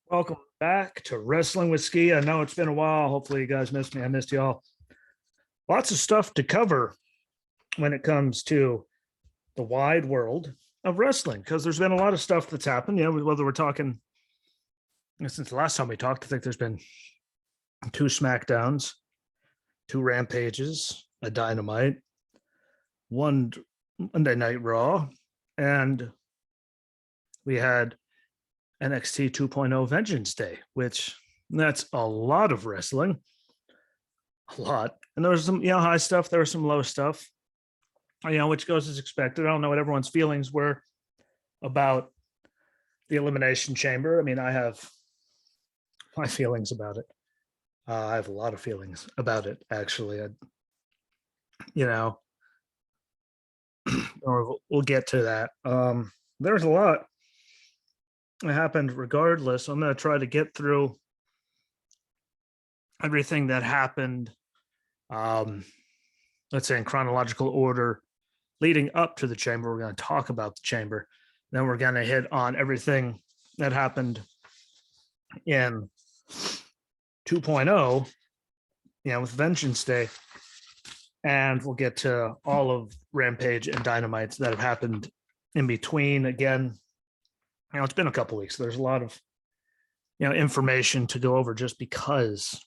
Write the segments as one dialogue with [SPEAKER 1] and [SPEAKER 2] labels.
[SPEAKER 1] Welcome back to Wrestling with Ski. I know it's been a while. Hopefully, you guys missed me. I missed y'all. Lots of stuff to cover when it comes to the wide world of wrestling because there's been a lot of stuff that's happened. Whether we're talking since the last time we talked, I think there's been two Smackdowns, two Rampages, a Dynamite, one Monday Night Raw, and we had NXT 2.0 Vengeance Day, which that's a lot of wrestling. A lot. And there was some, high stuff. There was some low stuff, which goes as expected. I don't know what everyone's feelings were about the Elimination Chamber. I mean, I have my feelings about it. I have a lot of feelings about it, actually. Or we'll get to that. There's a lot that happened regardless. I'm going to try to get through everything that happened, let's say in chronological order, leading up to the chamber. We're going to talk about the chamber. Then we're going to hit on everything that happened in 2.0, with Vengeance Day. And we'll get to all of Rampage and Dynamite that have happened in between. Again, it's been a couple weeks. There's a lot of, information to go over just because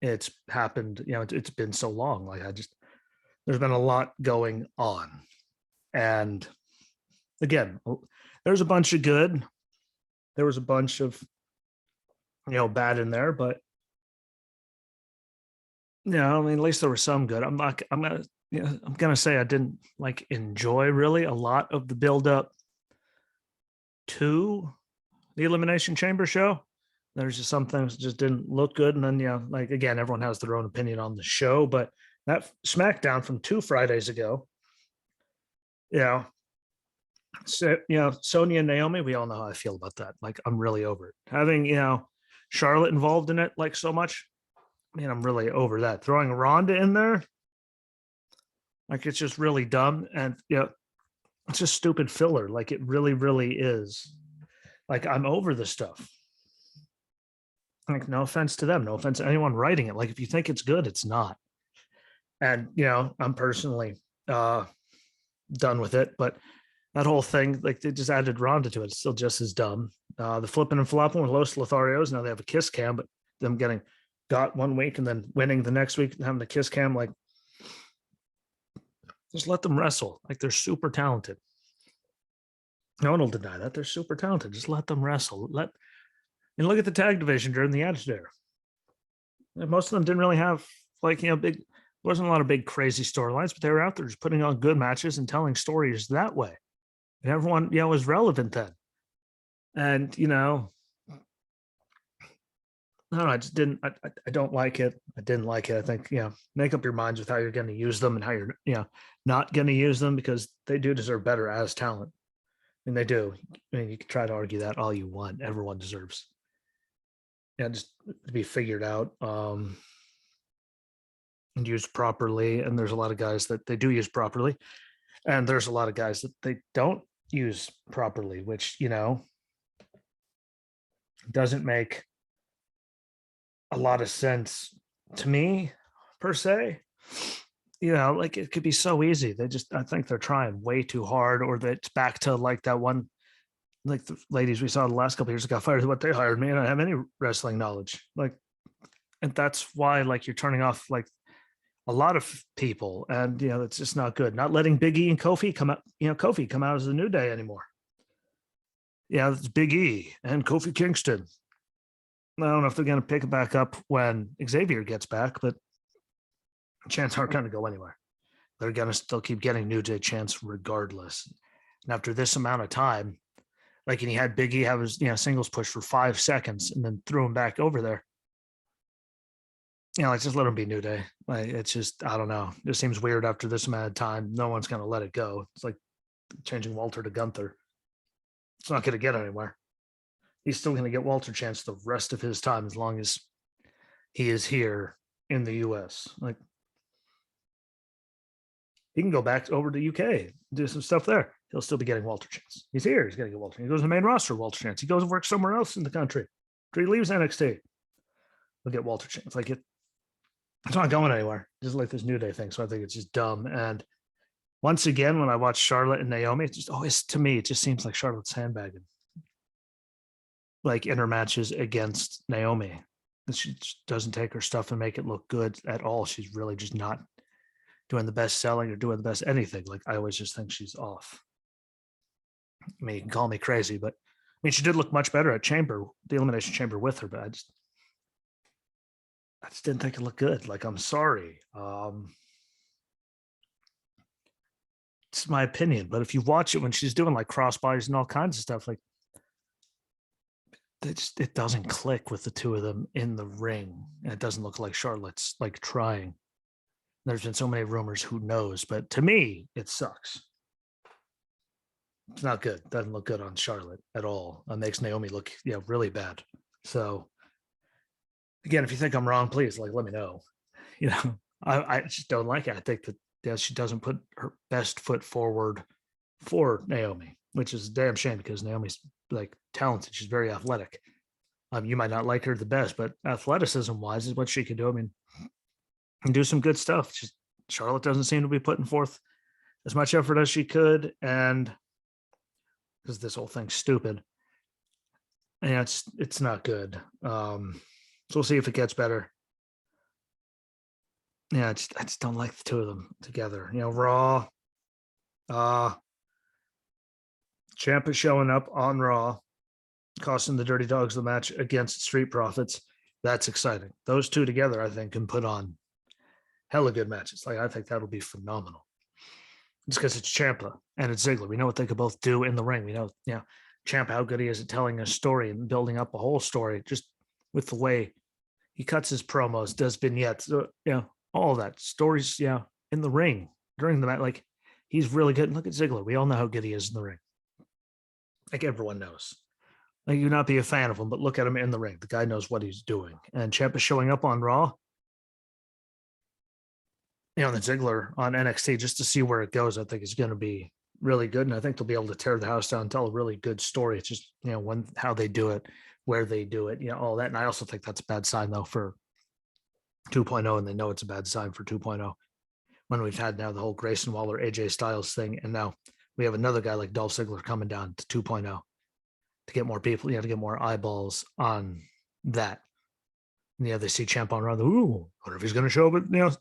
[SPEAKER 1] it's happened. It's been so long. There's been a lot going on. And again, there's a bunch of good. There was a bunch of, bad in there, but at least there was some good. I'm gonna say I didn't enjoy really a lot of the build up to the Elimination Chamber show. There's just some things that just didn't look good. And then, again, everyone has their own opinion on the show, but that Smackdown from 2 Fridays ago, so, Sonya and Naomi, we all know how I feel about that. I'm really over it. Having, Charlotte involved in it so much. I'm really over that. Throwing Ronda in there, it's just really dumb. And, it's just stupid filler. It really, really is. I'm over the stuff. No offense to them. No offense to anyone writing it. If you think it's good, it's not. And, I'm personally done with it. But that whole thing, they just added Ronda to it. It's still just as dumb. The flipping and flopping with Los Lotharios. Now they have a kiss cam, but them getting got one week and then winning the next week and having the kiss cam, just let them wrestle. They're super talented. No one will deny that. They're super talented. Just let them wrestle. And look at the tag division during the Attitude Era. Most of them didn't really have big. Wasn't a lot of big crazy storylines, but they were out there just putting on good matches and telling stories that way. And everyone, was relevant then. And I don't know, I just didn't. I don't like it. I didn't like it. I think make up your minds with how you're going to use them and how you're not going to use them, because they do deserve better as talent, and they do. You can try to argue that all you want. Everyone deserves, just to be figured out and used properly. And there's a lot of guys that they do use properly, and there's a lot of guys that they don't use properly, which doesn't make a lot of sense to me, per se. It could be so easy. I think they're trying way too hard, or that's back to that one, the ladies we saw the last couple of years got fired. What they hired me, and I don't have any wrestling knowledge. And that's why you're turning off a lot of people, and it's just not good. Not letting Big E and Kofi come out, Kofi come out as the New Day anymore. It's Big E and Kofi Kingston. I don't know if they're going to pick it back up when Xavier gets back, but chants aren't going to go anywhere. They're going to still keep getting New Day chants regardless. And after this amount of time, and he had Big E have his singles push for 5 seconds and then threw him back over there. Just let him be New Day. It's just, I don't know. It just seems weird after this amount of time. No one's going to let it go. It's like changing Walter to Gunther. It's not going to get anywhere. He's still going to get Walter chance the rest of his time as long as he is here in the U.S. He can go back over to UK, do some stuff there. He'll still be getting Walter chance. He's here. He's going to get Walter. He goes to the main roster, Walter chance. He goes and works somewhere else in the country. He leaves NXT. We'll get Walter Chain. It's like it's not going anywhere. Just like this New Day thing. So I think it's just dumb. And once again, when I watch Charlotte and Naomi, it just always, to me, it just seems like Charlotte's sandbagging. Like in her matches against Naomi. And she doesn't take her stuff and make it look good at all. She's really just not doing the best selling or doing the best anything. Like I always just think she's off. I mean, you can call me crazy, but I mean, she did look much better at Chamber, the Elimination Chamber with her, but I just didn't think it looked good. Like, I'm sorry. It's my opinion, but if you watch it when she's doing like crossbodies and all kinds of stuff, like it doesn't click with the two of them in the ring. And it doesn't look like Charlotte's like trying. There's been so many rumors, who knows? But to me, it sucks. It's not good. Doesn't look good on Charlotte at all. It makes Naomi look, really bad. So again, if you think I'm wrong, please let me know. I just don't like it. I think that she doesn't put her best foot forward for Naomi, which is a damn shame because Naomi's like talented. She's very athletic. You might not like her the best, but athleticism wise is what she can do. I mean, and do some good stuff. Charlotte doesn't seem to be putting forth as much effort as she could, and because this whole thing's stupid. And it's not good. So we'll see if it gets better. Yeah, I just don't like the two of them together. Raw. Ciampa showing up on Raw, costing the Dirty Dogs the match against Street Profits. That's exciting. Those two together, I think, can put on hella good matches. Like, I think that'll be phenomenal. It's because it's Ciampa and it's Ziggler. We know what they could both do in the ring. We know, Ciampa, how good he is at telling a story and building up a whole story, just with the way he cuts his promos, does vignettes, all that stories, in the ring during the match. Like, he's really good. And look at Ziggler. We all know how good he is in the ring. Like, everyone knows. Like, you not be a fan of him, but look at him in the ring. The guy knows what he's doing. And Ciampa showing up on Raw, and the Ziggler on NXT, just to see where it goes, I think is going to be really good. And I think they'll be able to tear the house down and tell a really good story. It's just, how they do it, where they do it, all that. And I also think that's a bad sign, though, for 2.0. And they know it's a bad sign for 2.0 when we've had now the whole Grayson Waller, AJ Styles thing. And now we have another guy like Dolph Ziggler coming down to 2.0 to get more people, to get more eyeballs on that. And, they see Ciampa on Raw. Ooh, I wonder if he's going to show up, but,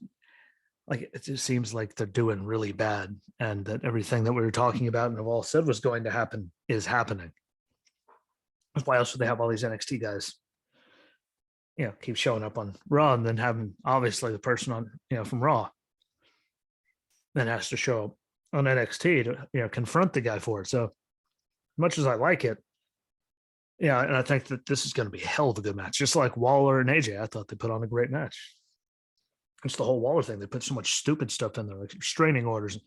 [SPEAKER 1] like, it just seems like they're doing really bad, and that everything that we were talking about and have all said was going to happen is happening. Why else would they have all these NXT guys, keep showing up on Raw, and then having obviously the person on, from Raw then has to show up on NXT to, confront the guy for it. So much as I like it, and I think that this is going to be a hell of a good match, just like Waller and AJ. I thought they put on a great match. It's the whole Waller thing. They put so much stupid stuff in there, like restraining orders,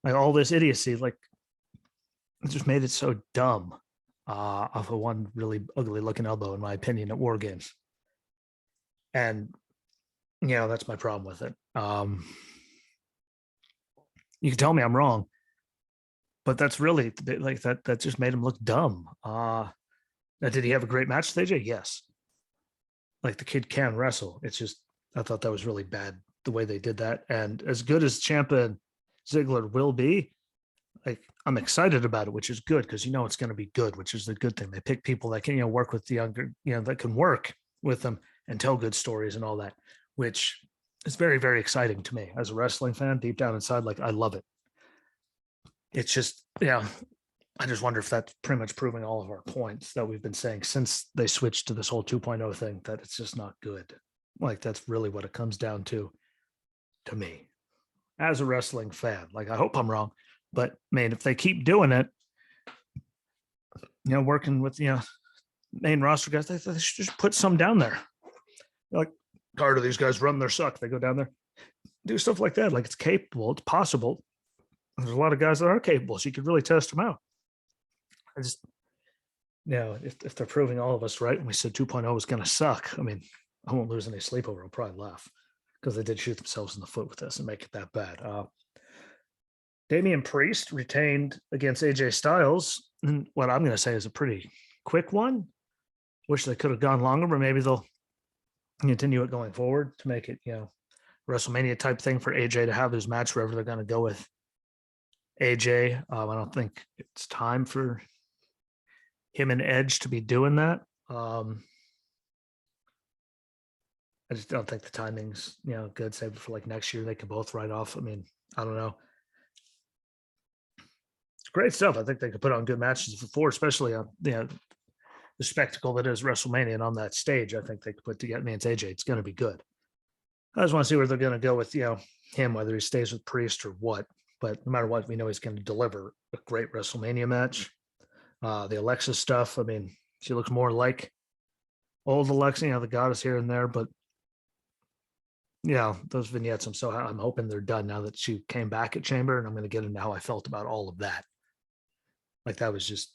[SPEAKER 1] like all this idiocy. Like, it just made it so dumb. Off of one really ugly looking elbow, in my opinion, at War Games. And that's my problem with it. You can tell me I'm wrong, but that's really like that. That just made him look dumb. Now, did he have a great match with AJ? Yes. Like, the kid can wrestle. It's just, I thought that was really bad the way they did that. And as good as Ciampa and Ziggler will be, like, I'm excited about it, which is good because it's going to be good, which is the good thing. They pick people that can work with the younger, that can work with them and tell good stories and all that, which is very, very exciting to me as a wrestling fan. Deep down inside, like, I love it. It's just, I just wonder if that's pretty much proving all of our points that we've been saying since they switched to this whole 2.0 thing, that it's just not good. Like, that's really what it comes down to me as a wrestling fan. Like, I hope I'm wrong, but man, if they keep doing it, working with, main roster guys, they should just put some down there. Like, part of these guys run their suck. They go down there, do stuff like that. Like, it's capable, it's possible. There's a lot of guys that are capable, so you could really test them out. I just, if they're proving all of us right, and we said 2.0 was going to suck, I mean, I won't lose any sleep over it. I'll probably laugh because they did shoot themselves in the foot with this and make it that bad. Damian Priest retained against AJ Styles. And what I'm going to say is a pretty quick one. Wish they could have gone longer, but maybe they'll continue it going forward to make it, WrestleMania type thing for AJ to have his match wherever they're going to go with AJ. I don't think it's time for him and Edge to be doing that. I just don't think the timing's, good. Save it for like next year. They could both write off. I mean, I don't know. It's great stuff. I think they could put on good matches before, especially on, the spectacle that is WrestleMania. And on that stage, I think they could put together, it's AJ. It's going to be good. I just want to see where they're going to go with, him, whether he stays with Priest or what. But no matter what, we know he's going to deliver a great WrestleMania match. The Alexa stuff, I mean, she looks more like old Alexa, the goddess here and there, but those vignettes, I'm hoping they're done now that she came back at Chamber, and I'm going to get into how I felt about all of that. Like that was just,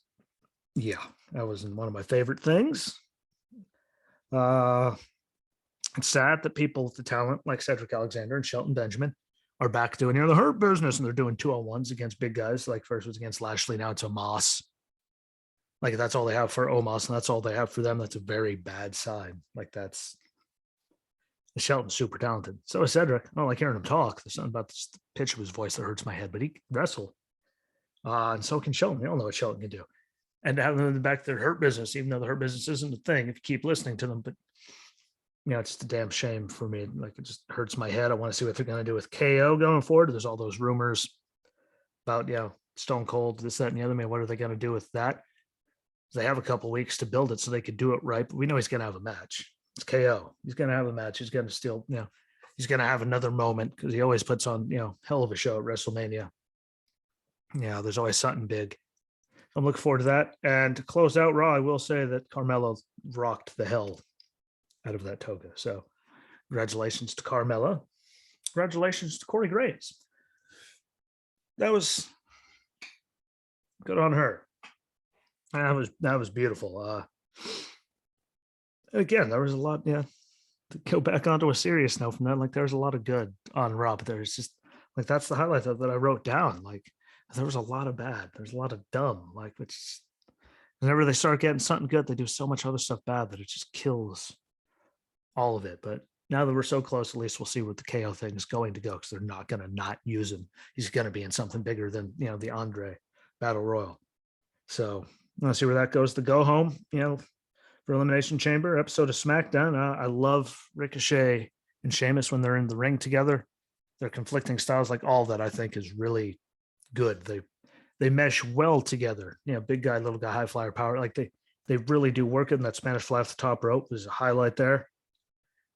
[SPEAKER 1] that wasn't one of my favorite things. It's sad that people with the talent like Cedric Alexander and Shelton Benjamin are back doing the Hurt Business, and they're doing 2-on-1s against big guys. Like first was against Lashley, now it's Omos. Like that's all they have for Omos, and that's all they have for them. That's a very bad sign. Like that's Shelton's super talented. So is Cedric. I don't like hearing him talk. There's something about the pitch of his voice that hurts my head, but he can wrestle. And so can Shelton. We all know what Shelton can do. And to have them in the back of their Hurt Business, even though the Hurt Business isn't a thing, if you keep listening to them, but it's just a damn shame for me. Like it just hurts my head. I want to see what they're going to do with KO going forward. There's all those rumors about, Stone Cold, this, that, and the other. Man, what are they going to do with that? They have a couple weeks to build it so they could do it right. But we know he's going to have a match. It's KO. He's going to have a match. He's going to still, he's going to have another moment because he always puts on, hell of a show at WrestleMania. There's always something big. I'm looking forward to that. And to close out Raw, I will say that Carmella rocked the hell out of that toga. So congratulations to Carmella. Congratulations to Corey Graves. That was good on her. That was beautiful. Again, there was a lot, to go back onto a serious note from that. Like there's a lot of good on Raw, but there's just like that's the highlight that I wrote down. Like there was a lot of bad. There's a lot of dumb. Like which whenever they start getting something good, they do so much other stuff bad that it just kills all of it. But now that we're so close, at least we'll see what the KO thing is going to go, because they're not going to not use him. He's going to be in something bigger than the Andre Battle Royal. So let's see where that goes. The go home, for Elimination Chamber episode of Smackdown. I love Ricochet and Sheamus when they're in the ring together. Their conflicting styles, like all that, I think is really good. They mesh well together. Big guy, little guy, high flyer power. Like they really do work it. And that Spanish fly off the top rope is a highlight there.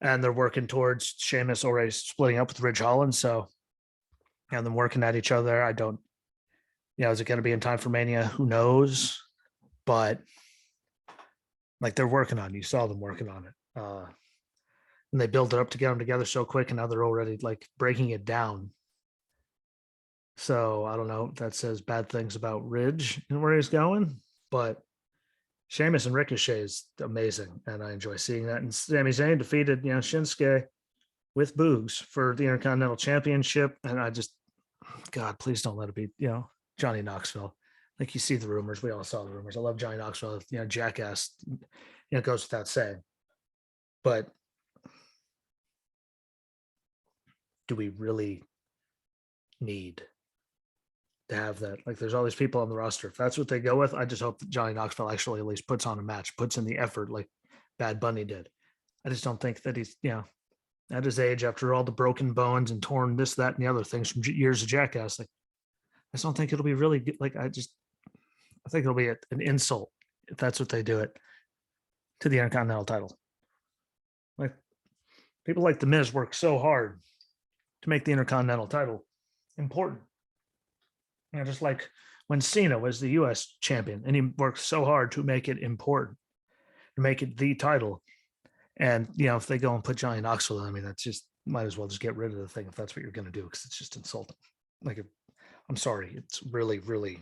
[SPEAKER 1] And they're working towards Sheamus already splitting up with Ridge Holland. So, and them working at each other. I don't, is it going to be in time for Mania? Who knows? But like they're working on it. You saw them working on it. And they build it up to get them together so quick, and now they're already like breaking it down. So I don't know if that says bad things about Ridge and where he's going, but Sheamus and Ricochet is amazing, and I enjoy seeing that. And Sami Zayn defeated, Shinsuke with Boogs for the Intercontinental Championship, and I just, God, please don't let it be, Johnny Knoxville. Like you see the rumors, we all saw the rumors. I love Johnny Knoxville, jackass. It goes without saying, but do we really need to have that? Like there's all these people on the roster. If that's what they go with, I just hope that Johnny Knoxville actually at least puts on a match, puts in the effort like Bad Bunny did. I just don't think that he's, at his age, after all the broken bones and torn this, that, and the other things from years of Jackass, like I just don't think it'll be really good. Like I think it'll be an insult if that's what they do it to the Intercontinental title. Like people like The Miz work so hard to make the Intercontinental title important. Just like when Cena was the US champion, and he worked so hard to make it important, to make it the title. And, if they go and put Johnny Knoxville, I mean, that's just, might as well just get rid of the thing if that's what you're going to do, because it's just insulting. Like, I'm sorry. It's really, really,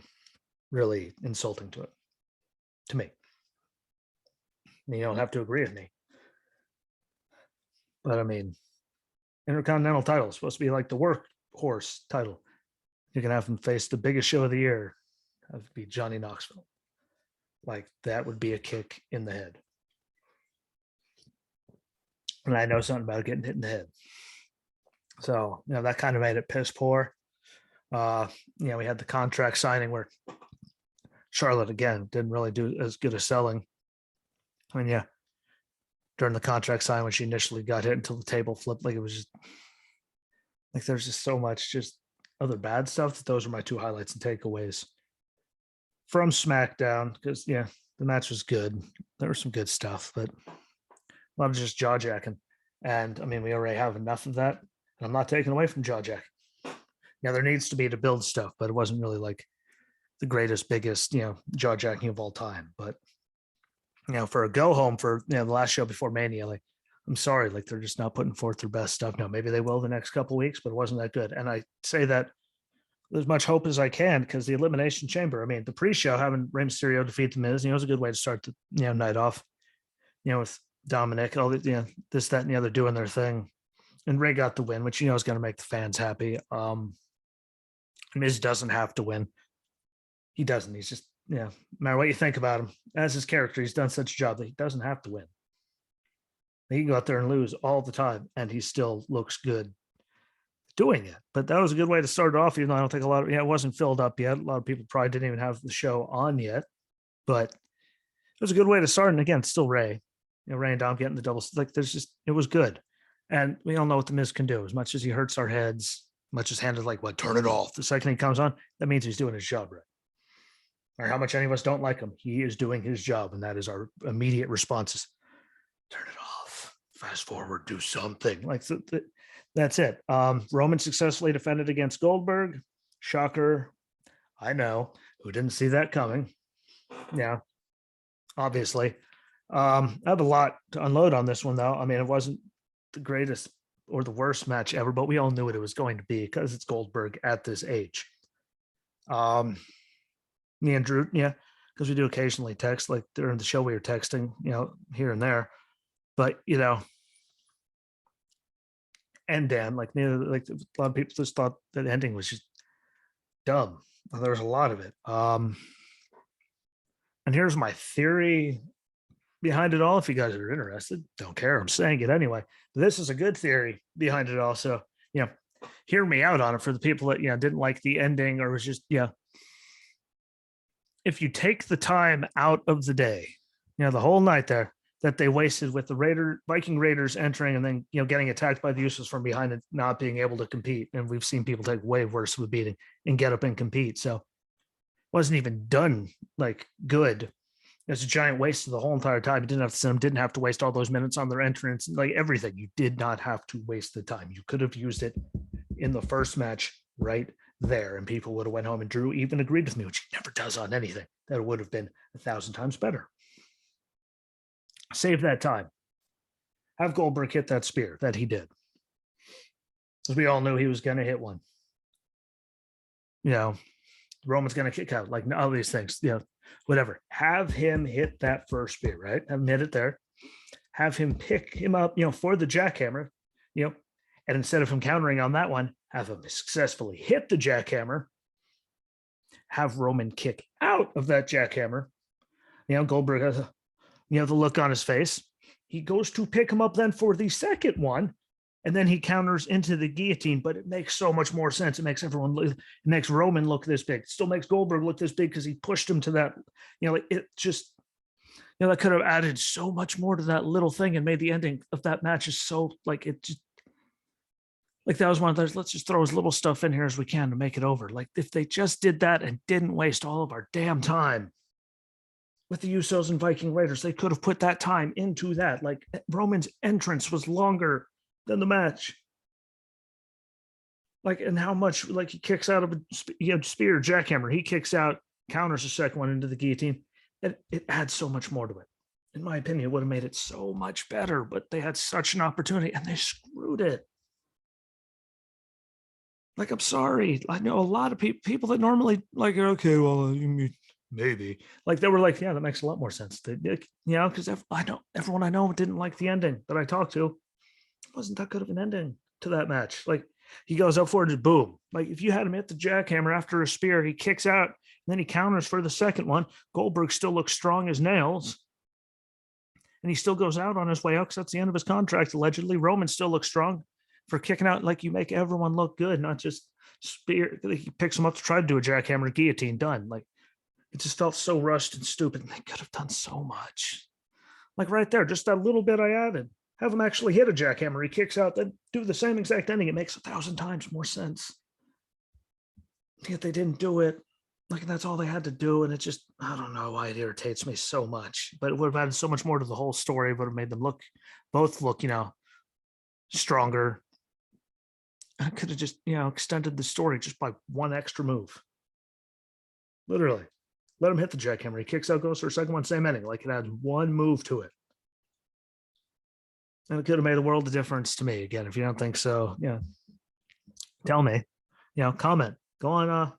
[SPEAKER 1] really insulting to me. You don't have to agree with me. But I mean, Intercontinental title is supposed to be like the workhorse title. You can have him face the biggest show of the year. That would be Johnny Knoxville. Like that would be a kick in the head. and I know something about getting hit in the head. So, that kind of made it piss poor. We had the contract signing where Charlotte, again, didn't really do as good as selling. I mean, during the contract sign when she initially got hit until the table flipped, like it was just like there's just so much just other bad stuff that those are my two highlights and takeaways from SmackDown, because the match was good. There was some good stuff, but a lot of just jaw jacking. And I mean, we already have enough of that. And I'm not taking away from jaw jacking. There needs to be to build stuff, but it wasn't really like the greatest, biggest, jaw jacking of all time. But for a go home for the last show before Mania, like I'm sorry, like they're just not putting forth their best stuff. Now maybe they will the next couple of weeks, but it wasn't that good. And I say that with as much hope as I can, because the Elimination Chamber, I mean, the pre-show having Rey Mysterio defeat the Miz, was a good way to start the night off. With Dominic, all the this, that, and the other doing their thing, and Rey got the win, which is going to make the fans happy. Miz doesn't have to win. He doesn't. He's just, no matter what you think about him, as his character, he's done such a job that he doesn't have to win. He can go out there and lose all the time, and he still looks good doing it. But that was a good way to start it off, even though I don't think a lot of, it wasn't filled up yet. A lot of people probably didn't even have the show on yet, but it was a good way to start. And again, still Rey, Rey and Dom getting the doubles. Like it was good. And we all know what the Miz can do. As much as he hurts our heads, much as handed like, turn it off. The second he comes on, that means he's doing his job right. Or how much any of us don't like him, he is doing his job. And that is our immediate responses. Turn it off, fast forward, do something. Like that's it. Roman successfully defended against Goldberg. Shocker. I know. Who didn't see that coming? Yeah, obviously. I have a lot to unload on this one, though. I mean, it wasn't the greatest or the worst match ever, but we all knew what it was going to be because it's Goldberg at this age. Me and Drew, because we do occasionally text, like during the show we were texting, here and there. But, and Dan, like a lot of people just thought that ending was just dumb. There was a lot of it. And here's my theory behind it all. If you guys are interested, don't care. I'm saying it anyway. This is a good theory behind it all. So, hear me out on it for the people that, didn't like the ending or was just, if you take the time out of the day, the whole night there that they wasted with the Viking Raiders entering and then, getting attacked by the Usos from behind and not being able to compete. And we've seen people take way worse of a beating and get up and compete. So it wasn't even done like good. It's a giant waste of the whole entire time. You didn't have to send them, didn't have to waste all those minutes on their entrance, like everything. You did not have to waste the time. You could have used it in the first match right there, and people would have went home. And Drew even agreed with me, which he never does on anything. That would have been 1,000 times better. Save that time. Have Goldberg hit that spear that he did, because we all knew he was going to hit one. Roman's going to kick out, like all these things. Whatever. Have him hit that first spear, right? Have him hit it there. Have him pick him up, for the jackhammer, and instead of him countering on that one, have him successfully hit the jackhammer. Have Roman kick out of that jackhammer. Goldberg has the look on his face. He goes to pick him up then for the second one, and then he counters into the guillotine, but it makes so much more sense. It makes everyone look, it makes Roman look this big. It still makes Goldberg look this big because he pushed him to that, it just, that could have added so much more to that little thing and made the ending of that match is so, like, it just, like that was one of those, let's just throw as little stuff in here as we can to make it over. Like if they just did that and didn't waste all of our damn time with the Usos and Viking Raiders, they could have put that time into that. Like Roman's entrance was longer than the match. Like, and how much, like he kicks out of a spear, jackhammer, he kicks out, counters the second one into the guillotine. It adds so much more to it. In my opinion, it would have made it so much better, but they had such an opportunity and they screwed it. Like, I'm sorry. I know a lot of people that normally like, okay, well, maybe. Like they were like, yeah, that makes a lot more sense. Because everyone I know didn't like the ending that I talked to. It wasn't that good of an ending to that match. Like he goes up for it, just boom. Like if you had him hit the jackhammer after a spear, he kicks out, and then he counters for the second one. Goldberg still looks strong as nails. and he still goes out on his way out because that's the end of his contract. Allegedly, Roman still looks strong for kicking out. Like, you make everyone look good, not just spear. He picks him up to try to do a jackhammer guillotine. Done. Like, it just felt so rushed and stupid. And they could have done so much. Like right there, just that little bit I added. Have him actually hit a jackhammer. He kicks out, then do the same exact ending. It makes 1,000 times more sense. Yet they didn't do it. Like, that's all they had to do. And it just, I don't know why it irritates me so much. But it would have added so much more to the whole story. It would have made them both look, stronger. I could have just, extended the story just by one extra move. Literally. Let him hit the jackhammer. He kicks out, goes for a second one, same ending. Like, it adds one move to it. And it could have made a world of difference to me. Again, if you don't think so, tell me. Comment. Go on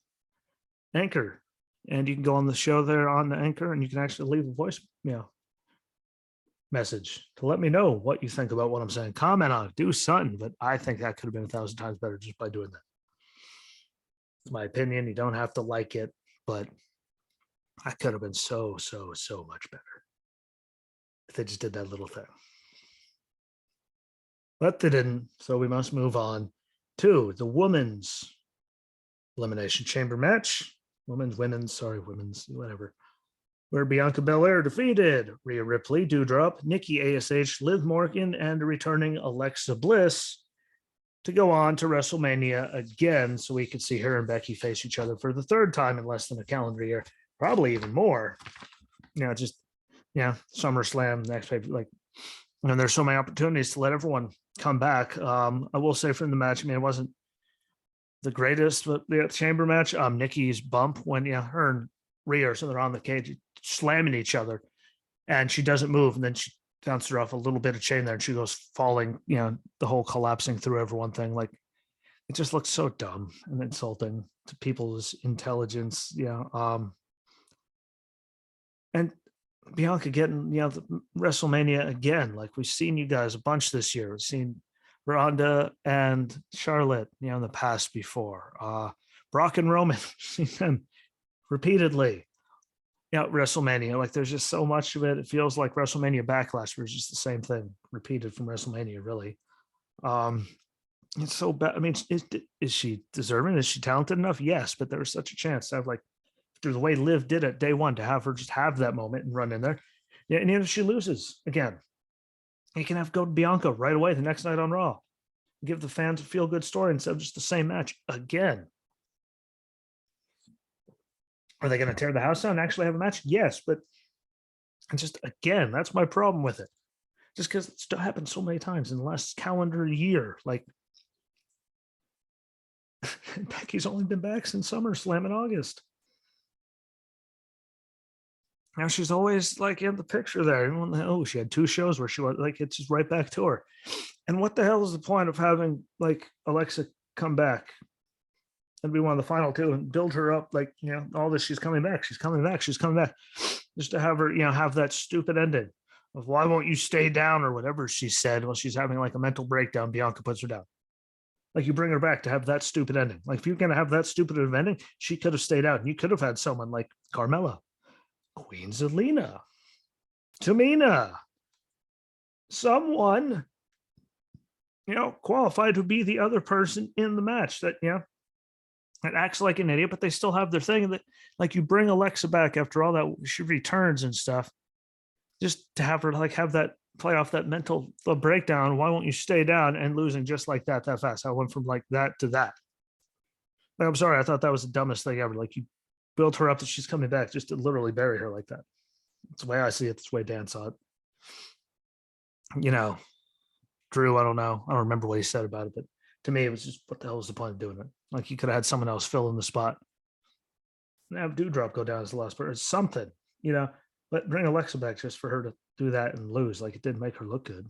[SPEAKER 1] Anchor. And you can go on the show there on the Anchor, and you can actually leave a voice message to let me know what you think about what I'm saying. Comment on it. Do something. But I think that could have been 1,000 times better just by doing that. It's my opinion. You don't have to like it, but I could have been so much better if they just did that little thing. But they didn't, so we must move on to the women's Elimination Chamber match. Women's, whatever. Where Bianca Belair defeated Rhea Ripley, Doudrop, Nikki ASH, Liv Morgan, and returning Alexa Bliss to go on to WrestleMania again, so we could see her and Becky face each other for the third time in less than a calendar year. Probably even more. SummerSlam, next paper, and there's so many opportunities to let everyone come back. I will say from the match, it wasn't the greatest, but the chamber match, Nikki's bump when her and Rhea are sitting on the cage slamming each other, and she doesn't move, and then she bounced her off a little bit of chain there, and she goes falling, the whole collapsing through everyone thing. Like, it just looks so dumb and insulting to people's intelligence. And Bianca getting, the WrestleMania again. Like, we've seen you guys a bunch this year. We've seen Ronda and Charlotte, in the past before. Brock and Roman, seen them repeatedly. WrestleMania. Like, there's just so much of it. It feels like WrestleMania Backlash was just the same thing repeated from WrestleMania, really. It's so bad. Is she deserving? Is she talented enough? Yes, but there was such a chance to have, through the way Liv did it day one, to have her just have that moment and run in there. Yeah, and even if she loses again, you can go to Bianca right away the next night on Raw. Give the fans a feel-good story instead of just the same match again. Are they going to tear the house down and actually have a match? Yes, but just again, that's my problem with it. Just because it's happened so many times in the last calendar year. Becky's only been back since SummerSlam in August. Now she's always in the picture there. Oh, she had 2 shows where she was it's just right back to her. And what the hell is the point of having Alexa come back and be one of the final 2 and build her up all this? She's coming back. She's coming back. She's coming back. Just to have her, have that stupid ending of why won't you stay down or whatever she said while she's having a mental breakdown. Bianca puts her down. You bring her back to have that stupid ending. If you're going to have that stupid of ending, she could have stayed out. And you could have had someone like Carmella, Queen Zelina, Tamina, someone, qualified to be the other person in the match that, that acts like an idiot, but they still have their thing. That, you bring Alexa back after all that, she returns and stuff, just to have her have that play off that mental breakdown. Why won't you stay down? And losing just like that fast. I went from that to that. I'm sorry. I thought that was the dumbest thing ever. You built her up that she's coming back just to literally bury her like that. That's the way I see it. That's the way Dan saw it. Drew, I don't know. I don't remember what he said about it, but to me, it was just, what the hell was the point of doing it? You could have had someone else fill in the spot and have Doudrop go down as the last person, something, but bring Alexa back just for her to do that and lose. It didn't make her look good.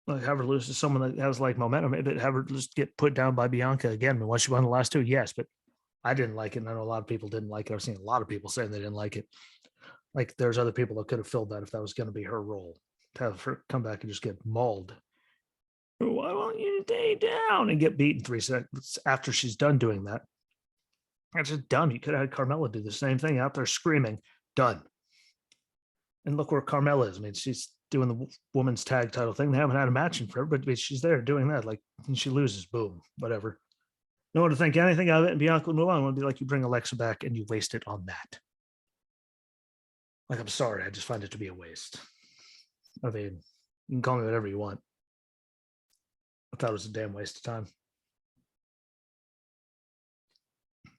[SPEAKER 1] Have her lose to someone that has momentum. Maybe have her just get put down by Bianca again. Once she won the last 2, yes, but I didn't like it. And I know a lot of people didn't like it. I've seen a lot of people saying they didn't like it. There's other people that could have filled that if that was going to be her role, to have her come back and just get mauled. Why won't you stay down and get beaten 3 seconds after she's done doing that? That's just dumb. You could have had Carmella do the same thing out there screaming, Done. And look where Carmella is. I mean, she's doing the women's tag title thing. They haven't had a match in forever, but she's there doing that. Like, and she loses, boom, whatever. No one to think anything of it, and Bianca would move on. It would be like you bring Alexa back and you waste it on that. Like, I'm sorry, I just find it to be a waste. I mean, you can call me whatever you want. I thought it was a damn waste of time.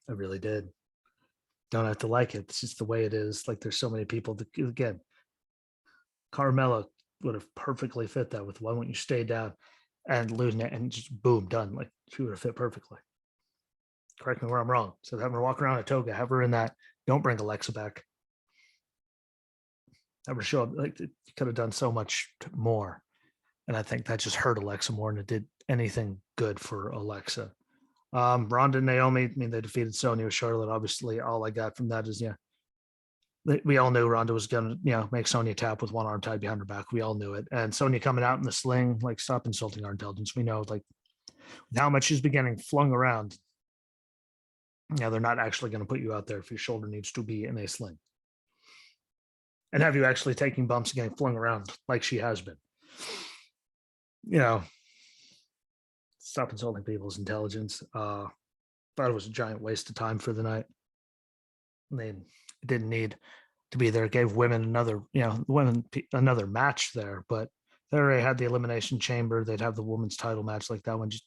[SPEAKER 1] I really did. Don't have to like it. It's just the way it is. Like, there's so many people that, again, Carmella would have perfectly fit that with why won't you stay down and losing it and just boom, done. Like, she would have fit perfectly. Correct me where I'm wrong. So have her walk around a toga, have her in that. Don't bring Alexa back. Have her show up. Like, you could have done so much more. And I think that just hurt Alexa more than it did anything good for Alexa. Ronda and Naomi, I mean, they defeated Sonya with Charlotte. Obviously, all I got from that is, we all knew Ronda was going to, make Sonya tap with one arm tied behind her back. We all knew it. And Sonya coming out in the sling, like, stop insulting our intelligence. We know, like, how much she's been getting flung around. They're not actually going to put you out there if your shoulder needs to be in a sling. And have you actually taking bumps and getting flung around like she has been. Stop insulting people's intelligence. Thought it was a giant waste of time for the night. I mean, it didn't need to be there. It gave women another match there, but they already had the Elimination Chamber. They'd have the women's title match like that one. Just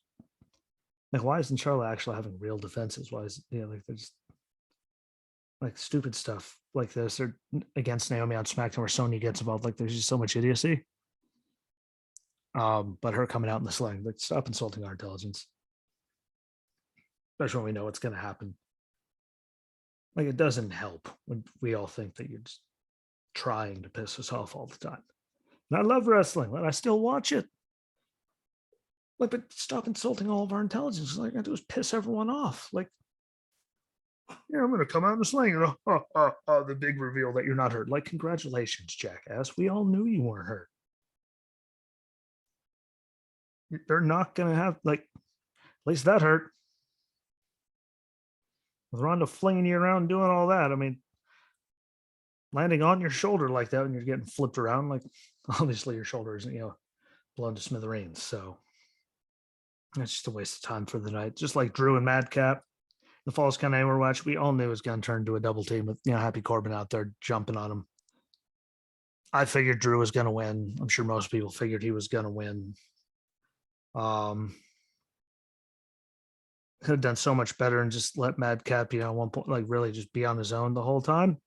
[SPEAKER 1] like, why isn't Charlotte actually having real defenses? Why is like, they're just like stupid stuff like this, or against Naomi on SmackDown where Sonya gets involved. Like, there's just so much idiocy. But her coming out in the sling, like, stop insulting our intelligence. Especially when we know what's going to happen. Like, it doesn't help when we all think that you're just trying to piss us off all the time. And I love wrestling, and I still watch it. Like, but stop insulting all of our intelligence. Like, I do is piss everyone off. Like, I'm going to come out in the sling. The big reveal that you're not hurt. Like, congratulations, jackass. We all knew you weren't hurt. They're not going to have, like, at least that hurt. With Ronda flinging you around, doing all that. I mean, landing on your shoulder like that when you're getting flipped around, like, obviously your shoulder isn't, blown to smithereens. So that's just a waste of time for the night. Just like Drew and Madcap, the Falls Count Anywhere match, we all knew it was going to turn into a double team with, Happy Corbin out there jumping on him. I figured Drew was going to win. I'm sure most people figured he was going to win. Could have done so much better and just let Madcap, at one point, like, really just be on his own the whole time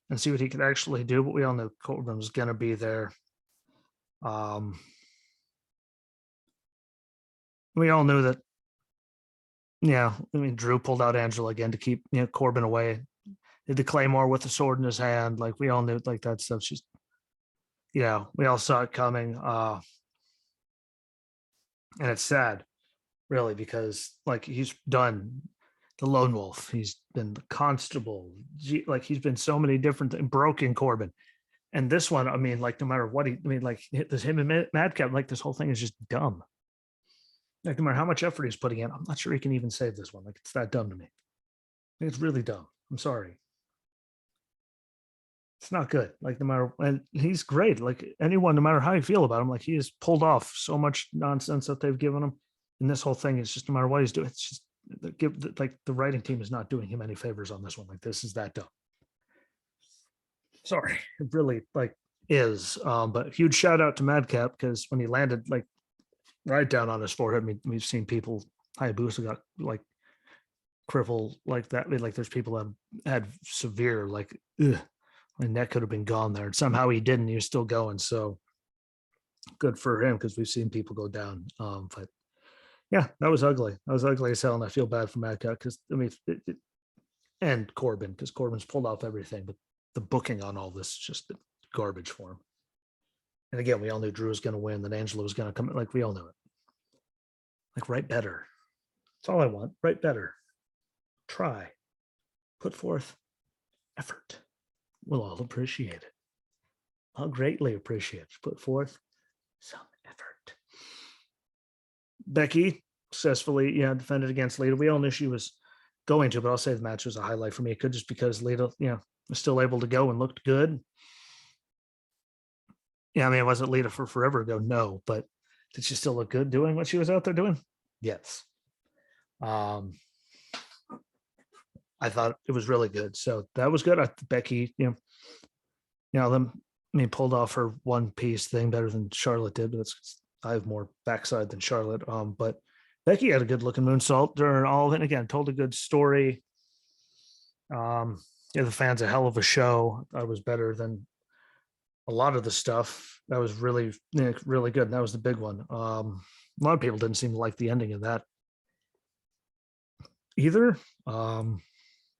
[SPEAKER 1] and see what he could actually do. But we all knew Corbin was going to be there. We all knew that. Drew pulled out Angela again to keep Corbin away. Did the Claymore with the sword in his hand. Like, we all knew, like, that stuff's just, we all saw it coming. And it's sad, really, because, like, he's done the Lone Wolf. He's been the Constable. Like, he's been so many different things. Broken Corbin. And this one, I mean, like, no matter what this him and Madcap, like, this whole thing is just dumb. Like, no matter how much effort he's putting in, I'm not sure he can even save this one. Like, it's that dumb to me. It's really dumb. I'm sorry. It's not good. Like, no matter, and he's great. Like, anyone, no matter how you feel about him, like, he has pulled off so much nonsense that they've given him. And this whole thing is just, no matter what he's doing, it's just the writing team is not doing him any favors on this one. Like, this is that dumb. Sorry, it really, like, is. But huge shout out to Madcap, because when he landed, like, right down on his forehead, I mean, we've seen people, Hayabusa got, like, crippled like that. I mean, like, there's people that had severe, like, my neck could have been gone there, and somehow he didn't. He was still going. So good for him, because we've seen people go down. But yeah, that was ugly. That was ugly as hell, and I feel bad for Madcap, because, I mean, and Corbin, because Corbin's pulled off everything, but the booking on all this is just garbage for him. And again, we all knew Drew was going to win, that Angela was going to come. Like, we all knew it. Like, write better. That's all I want. Write better. Try. Put forth effort. We'll all appreciate it. I'll greatly appreciate it. Put forth some effort. Becky successfully, defended against Lita. We all knew she was going to, but I'll say the match was a highlight for me. It could just because Lita, was still able to go and looked good. Yeah, I mean, it wasn't Lita for forever ago, no, but did she still look good doing what she was out there doing? Yes. I thought it was really good. So that was good. Becky, pulled off her one piece thing better than Charlotte did, but I have more backside than Charlotte. But Becky had a good looking moonsault during all of it. And again, told a good story. The fans a hell of a show. I was better than a lot of the stuff. That was really, really good. And that was the big one. A lot of people didn't seem to like the ending of that either. I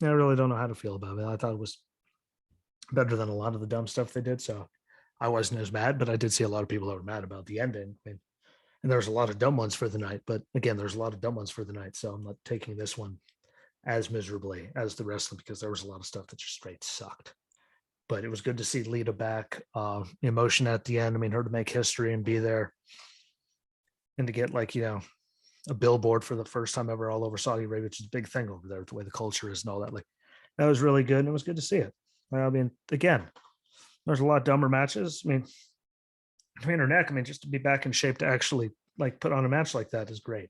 [SPEAKER 1] really don't know how to feel about it. I thought it was better than a lot of the dumb stuff they did. So I wasn't as mad, but I did see a lot of people that were mad about the ending. And there's a lot of dumb ones for the night. But again, there's a lot of dumb ones for the night. So I'm not taking this one as miserably as the rest of them because there was a lot of stuff that just straight sucked. But it was good to see Lita back. Emotion at the end. I mean, her to make history and be there. And to get a billboard for the first time ever all over Saudi Arabia, which is a big thing over there, the way the culture is and all that. That was really good. And it was good to see it. I mean, again, there's a lot dumber matches. I mean, between her neck, just to be back in shape to actually put on a match like that is great.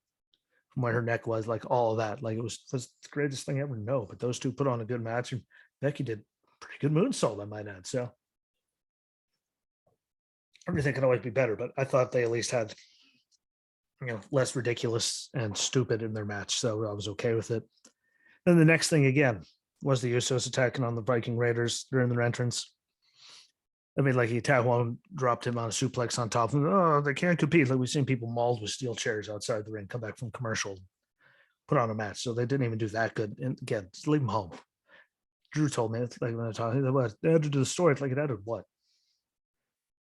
[SPEAKER 1] From where her neck was, all of that. It was the greatest thing ever. No, but those two put on a good match, and Becky did pretty good moonsault, I might add. So everything can always be better, but I thought they at least had less ridiculous and stupid in their match. So I was okay with it. Then the next thing again was the Usos attacking on the Viking Raiders during their entrance. I mean, he attacked one, dropped him on a suplex on top of them. Oh, they can't compete. We've seen people mauled with steel chairs outside the ring, come back from commercial, put on a match. So they didn't even do that good. And again, just leave them home. Drew told me, when I talked, they had to do the story. It added what?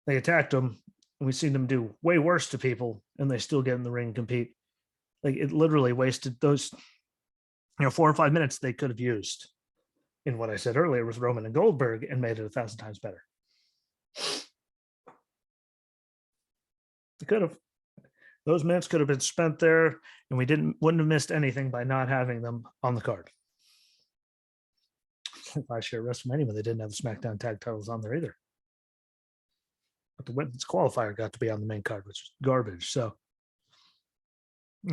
[SPEAKER 1] They attacked them, and we've seen them do way worse to people, and they still get in the ring and compete. It literally wasted those, 4 or 5 minutes they could have used in what I said earlier with Roman and Goldberg and made it 1,000 times better. They could have. Those minutes could have been spent there, and we wouldn't have missed anything by not having them on the card. Last year at WrestleMania, when they didn't have the SmackDown tag titles on there either. But the women's qualifier got to be on the main card, which is garbage. So,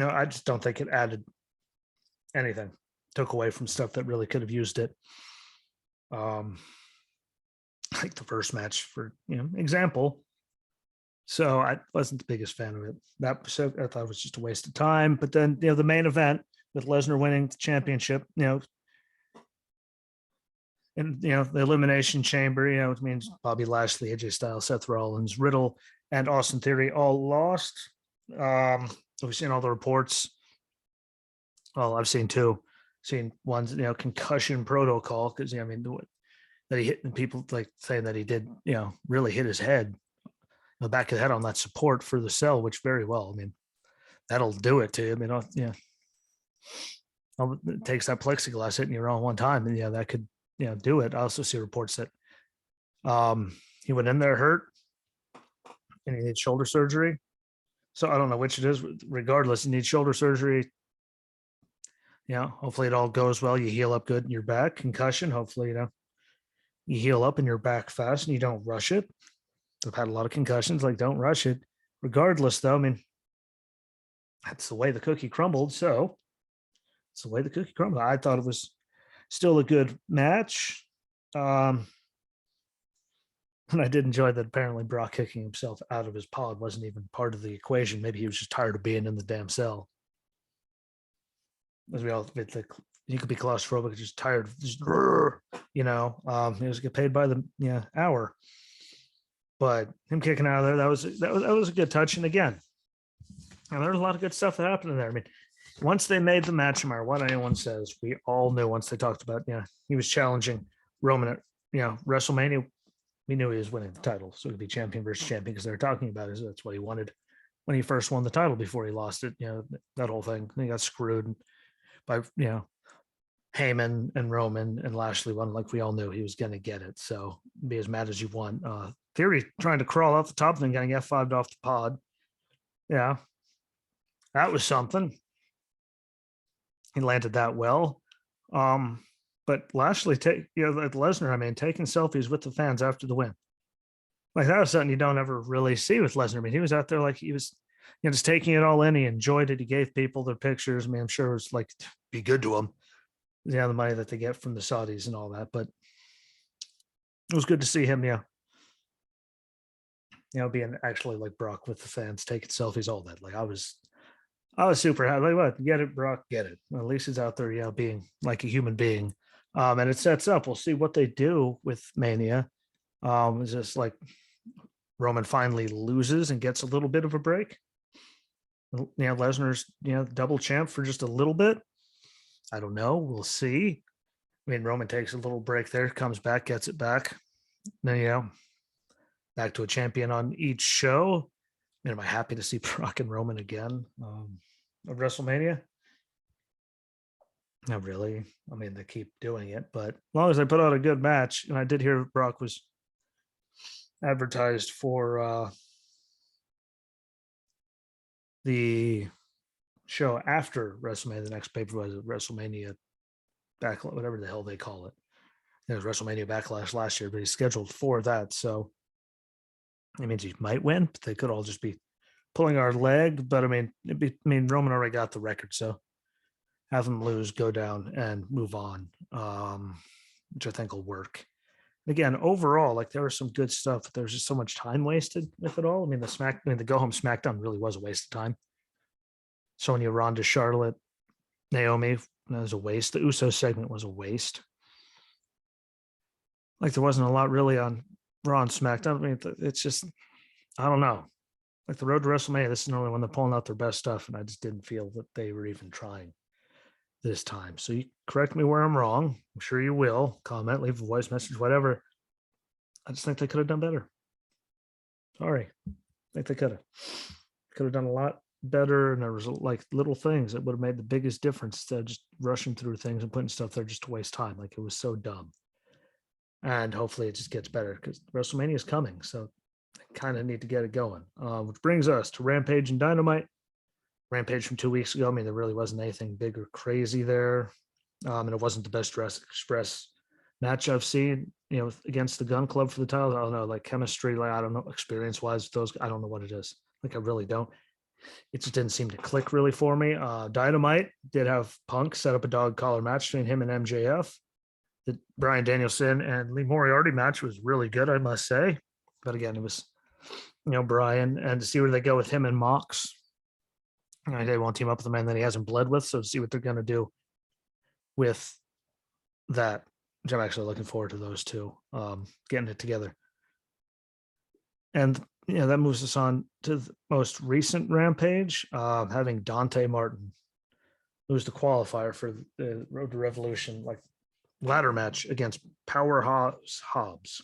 [SPEAKER 1] I just don't think it added anything. Took away from stuff that really could have used it. Like the first match, for example. So I wasn't the biggest fan of it. That I thought it was just a waste of time. But then the main event with Lesnar winning the championship, and the Elimination Chamber, which means Bobby Lashley, AJ Styles, Seth Rollins, Riddle, and Austin Theory all lost. We've seen all the reports. Well, I've seen two. Seen one's concussion protocol because that he hit people saying that he did really hit his head, the back of the head on that support for the cell, which very well. That'll do it to you. It takes that plexiglass hitting you wrong one time, and that could do it. I also see reports that he went in there hurt and he needs shoulder surgery. So I don't know which it is. Regardless, he needs shoulder surgery. Hopefully it all goes well. You heal up good in your back. Concussion, hopefully, you heal up and you're back fast and you don't rush it. I've had a lot of concussions, don't rush it. Regardless, though, that's the way the cookie crumbled. So it's the way the cookie crumbled. I thought it was still a good match. And I did enjoy that apparently Brock kicking himself out of his pod wasn't even part of the equation. Maybe he was just tired of being in the damn cell. As we all admit, you could be claustrophobic, just tired, just, he was get paid by the hour. But him kicking out of there, that was a good touch. And again, there was a lot of good stuff that happened in there. Once they made the match, no matter what anyone says, we all knew once they talked about, he was challenging Roman at, WrestleMania. We knew he was winning the title. So it could be champion versus champion because they were talking about it. That's what he wanted when he first won the title before he lost it. That whole thing. He got screwed by, Heyman and Roman and Lashley won. We all knew he was going to get it. So be as mad as you want. Theory trying to crawl off the top and getting F5'd off the pod. Yeah. That was something. He landed that well. But Lashley like Lesnar, I mean, taking selfies with the fans after the win. Like that was something you don't ever really see with Lesnar. I mean, he was out there like he was, just taking it all in. He enjoyed it. He gave people their pictures. I mean, I'm sure it was like be good to them. The money that they get from the Saudis and all that. But it was good to see him, being actually like Brock with the fans, taking selfies, all that. Like I was super happy. Like, what? Get it, Brock? Get it. Well, at least he's out there, being like a human being. And it sets up. We'll see what they do with Mania. It's just like Roman finally loses and gets a little bit of a break. Lesnar's, double champ for just a little bit. I don't know. We'll see. I mean, Roman takes a little break there, comes back, gets it back. Then, back to a champion on each show. I mean, am I happy to see Brock and Roman again at WrestleMania? Not really. I mean, they keep doing it, but as long as they put out a good match, and I did hear Brock was advertised for the show after WrestleMania. The next pay-per-view was WrestleMania Backlash, whatever the hell they call it. It was WrestleMania Backlash last year, but he's scheduled for that. So it means he might win, but they could all just be pulling our leg. But I mean, Roman already got the record, so have him lose, go down, and move on, which I think will work. Again, overall, like there was some good stuff, but there was just so much time wasted with it all. I mean, the go home SmackDown really was a waste of time. Sonya, Ronda, Charlotte, Naomi, that was a waste. The Uso segment was a waste. Like there wasn't a lot really on Raw and SmackDown. I mean, it's just, I don't know. Like the road to WrestleMania, this is normally when they're pulling out their best stuff, and I just didn't feel that they were even trying this time. So you correct me where I'm wrong. I'm sure you will. Comment, leave a voice message, whatever. I just think they could have done better. Sorry. I think they could have done a lot better, and there was like little things that would have made the biggest difference instead of just rushing through things and putting stuff there just to waste time. Like it was so dumb. And hopefully it just gets better because WrestleMania is coming. So I kind of need to get it going. Which brings us to Rampage and Dynamite. Rampage from 2 weeks ago. I mean, there really wasn't anything big or crazy there. And it wasn't the best Jurassic Express match I've seen, against the Gun Club for the title. I don't know, like chemistry, like I don't know, experience wise, those, I don't know what it is. Like I really don't. It just didn't seem to click really for me. Dynamite did have Punk set up a dog collar match between him and MJF. The Bryan Danielson and Lee Moriarty match was really good, I must say. But again, it was, Bryan, and to see where they go with him and Mox. They won't team up with a man that he hasn't bled with, so to see what they're going to do with that, which I'm actually looking forward to those two getting it together. And that moves us on to the most recent Rampage, having Dante Martin lose the qualifier for the Road to Revolution, like ladder match against Powerhouse Hobbs.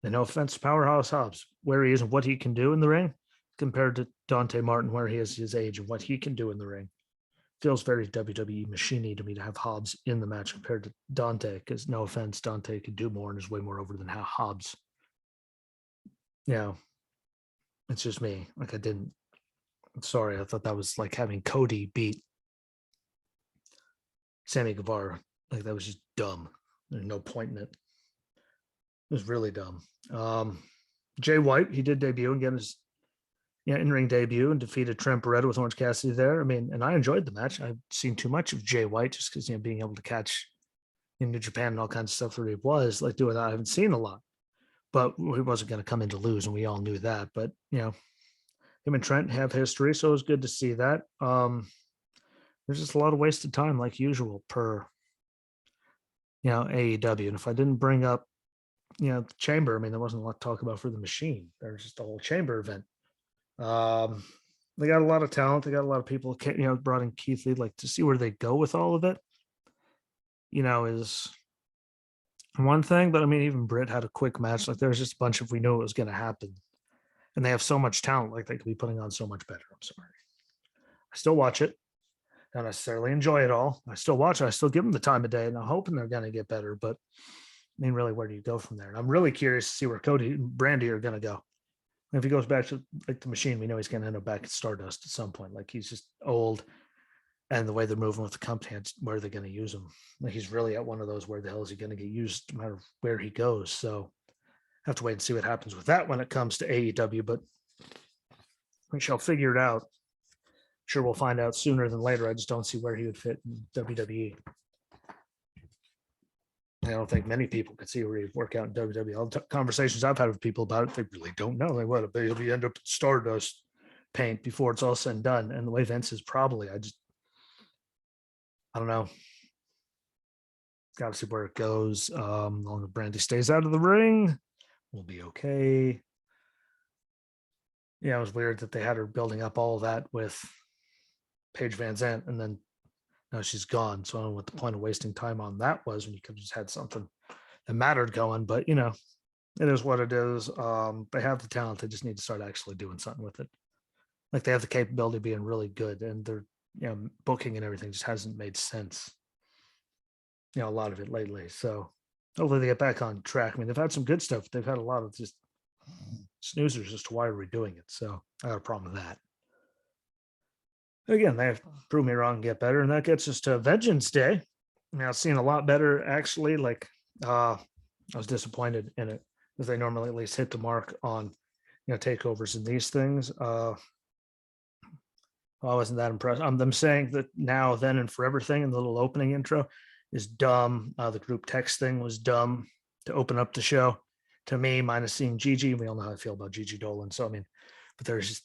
[SPEAKER 1] And no offense to Powerhouse Hobbs, where he is and what he can do in the ring, compared to Dante Martin, where he is his age and what he can do in the ring. Feels very WWE machine-y to me to have Hobbs in the match compared to Dante, because no offense, Dante could do more and is way more over than how Hobbs. It's just me. Like sorry, I thought that was like having Cody beat Sammy Guevara. Like that was just dumb. There's no point in it. It was really dumb. Jay White, he did debut and get his in-ring debut and defeated Trent Beretta with Orange Cassidy there. I mean, and I enjoyed the match. I've seen too much of Jay White just because, being able to catch in New Japan and all kinds of stuff that he was like doing that. I haven't seen a lot, but he wasn't going to come in to lose, and we all knew that. But, him and Trent have history, so it was good to see that. There's just a lot of wasted time, like usual, per, AEW. And if I didn't bring up, the Chamber, I mean, there wasn't a lot to talk about for the Machine. There's just a whole Chamber event. They got a lot of talent. They got a lot of people, brought in Keith Lee, like to see where they go with all of it, is one thing. But I mean, even Britt had a quick match. Like there's just a bunch of, we knew it was going to happen, and they have so much talent. Like they could be putting on so much better. I'm sorry. I still watch it. Don't necessarily enjoy it all. I still watch it. I still give them the time of day, and I'm hoping they're going to get better. But I mean, really, where do you go from there? And I'm really curious to see where Cody and Brandy are going to go. If he goes back to like the Machine, we know he's going to end up back at Stardust at some point. Like he's just old, And the way they're moving with the company, where they're going to use him. Like he's really at one of those, where the hell is he going to get used no matter where he goes? So have to wait and see what happens with that when it comes to AEW, but we shall figure it out. Sure, we'll find out sooner than later. I just don't see where he would fit in WWE. I don't think many people could see where he'd work out in WWE. All the conversations I've had with people about it, they really don't know. Like, what if he end up in Stardust paint before it's all said and done? And the way Vince is probably, I don't know. Got to see where it goes. Long as Brandy stays out of the ring, we'll be okay. Yeah, it was weird that they had her building up all of that with Paige Van Zandt, and then now she's gone. So I don't know what the point of wasting time on that was, when you could have just had something that mattered going. But it is what it is. They have the talent. They just need to start actually doing something with it. Like, they have the capability of being really good, and they're booking and everything just hasn't made sense. A lot of it lately. So hopefully they get back on track. I mean, they've had some good stuff. They've had a lot of just snoozers as to why are we doing it. So I got a problem with that. Again, they have to prove me wrong and get better. And that gets us to Vengeance Day. Now, it's seen a lot better, actually. Like, I was disappointed in it, because they normally at least hit the mark on, takeovers and these things. I wasn't that impressed. Them saying that now, then, and forever thing in the little opening intro is dumb. The group text thing was dumb to open up the show. To me, minus seeing Gigi, we all know how I feel about Gigi Dolan. So, I mean, but there's just,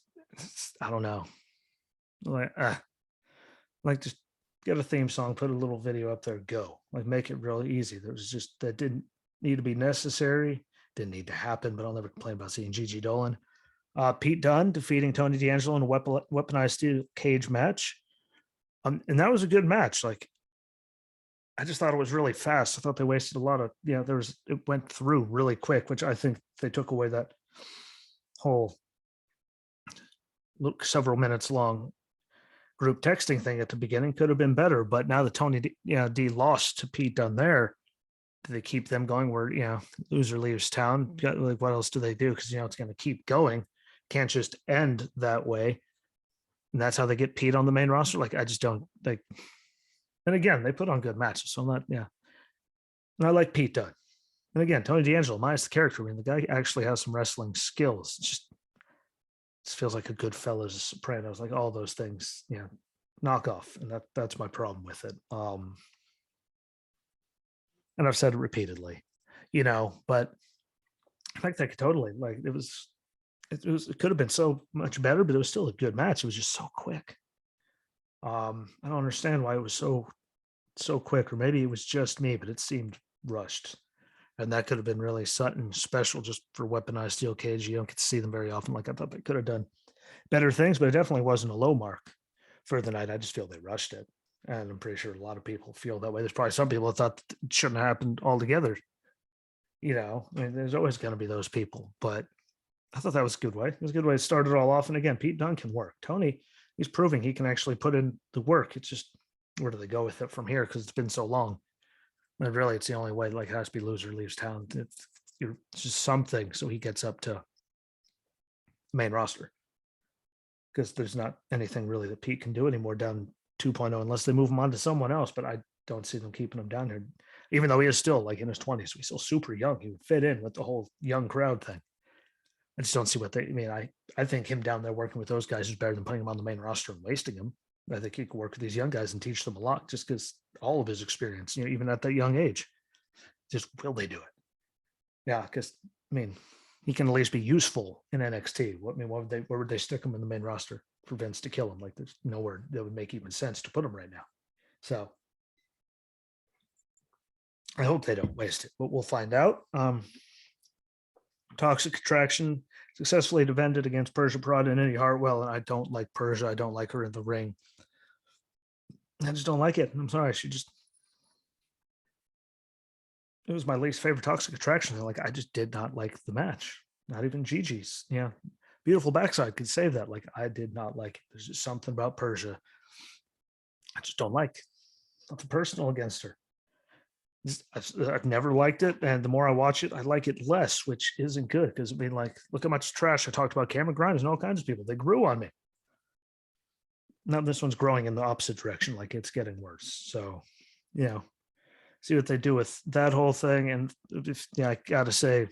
[SPEAKER 1] I don't know. Like just get a theme song, put a little video up there, go. Like, make it really easy. That didn't need to be necessary, didn't need to happen, but I'll never complain about seeing Gigi Dolan. Pete Dunne defeating Tony D'Angelo in a weaponized steel cage match. And that was a good match. Like, I just thought it was really fast. I thought they wasted a lot of, it went through really quick, which I think they took away that whole several minutes long group texting thing at the beginning. Could have been better, but now that Tony D lost to Pete Dunne there, do they keep them going where, loser leaves town? Like, what else do they do? Because, it's going to keep going. Can't just end that way. And that's how they get Pete on the main roster. Like, I just don't like. And again, they put on good matches. So I'm not, And I like Pete Dunne. And again, Tony D'Angelo, minus the character. I mean, the guy actually has some wrestling skills. It feels like a good Goodfellas, a Sopranos, like all those things, knock off. And that's my problem with it. And I've said it repeatedly, but I think they could totally, like, it could have been so much better, but it was still a good match. It was just so quick. I don't understand why it was so quick, or maybe it was just me, but it seemed rushed. And that could have been really something special just for weaponized steel cage. You don't get to see them very often. Like, I thought they could have done better things, but it definitely wasn't a low mark for the night. I just feel they rushed it. And I'm pretty sure a lot of people feel that way. There's probably some people that thought it shouldn't have happened altogether. I mean, there's always going to be those people, but I thought that was a good way. It was a good way to start it all off. And again, Pete Dunne can work. Tony, he's proving he can actually put in the work. It's just, where do they go with it from here? Because it's been so long. And really, it's the only way. Like, it has to be loser leaves town. It's just something so he gets up to main roster. Because there's not anything really that Pete can do anymore down 2.0 unless they move him on to someone else. But I don't see them keeping him down here, even though he is still like in his 20s. So he's still super young. He would fit in with the whole young crowd thing. I just don't see what I think him down there working with those guys is better than putting him on the main roster and wasting him. I think he could work with these young guys and teach them a lot, just because all of his experience, even at that young age. Just, will they do it? Yeah, because he can at least be useful in NXT. Where would they stick him in the main roster for Vince to kill him? Like, there's nowhere that would make even sense to put him right now. So I hope they don't waste it, but we'll find out. Toxic Attraction successfully defended against Persia Prada and Indy Hartwell, and I don't like Persia. I don't like her in the ring. I just don't like it. I'm sorry. It was my least favorite Toxic Attraction. Like, I just did not like the match. Not even Gigi's. Yeah. Beautiful backside could save that. Like, I did not like it. There's just something about Persia I just don't like. Nothing personal against her. I've never liked it, and the more I watch it, I like it less, which isn't good, because like, look how much trash I talked about Cameron Grimes and all kinds of people. They grew on me. now this one's growing in the opposite direction, like it's getting worse. So, see what they do with that whole thing. And I gotta say,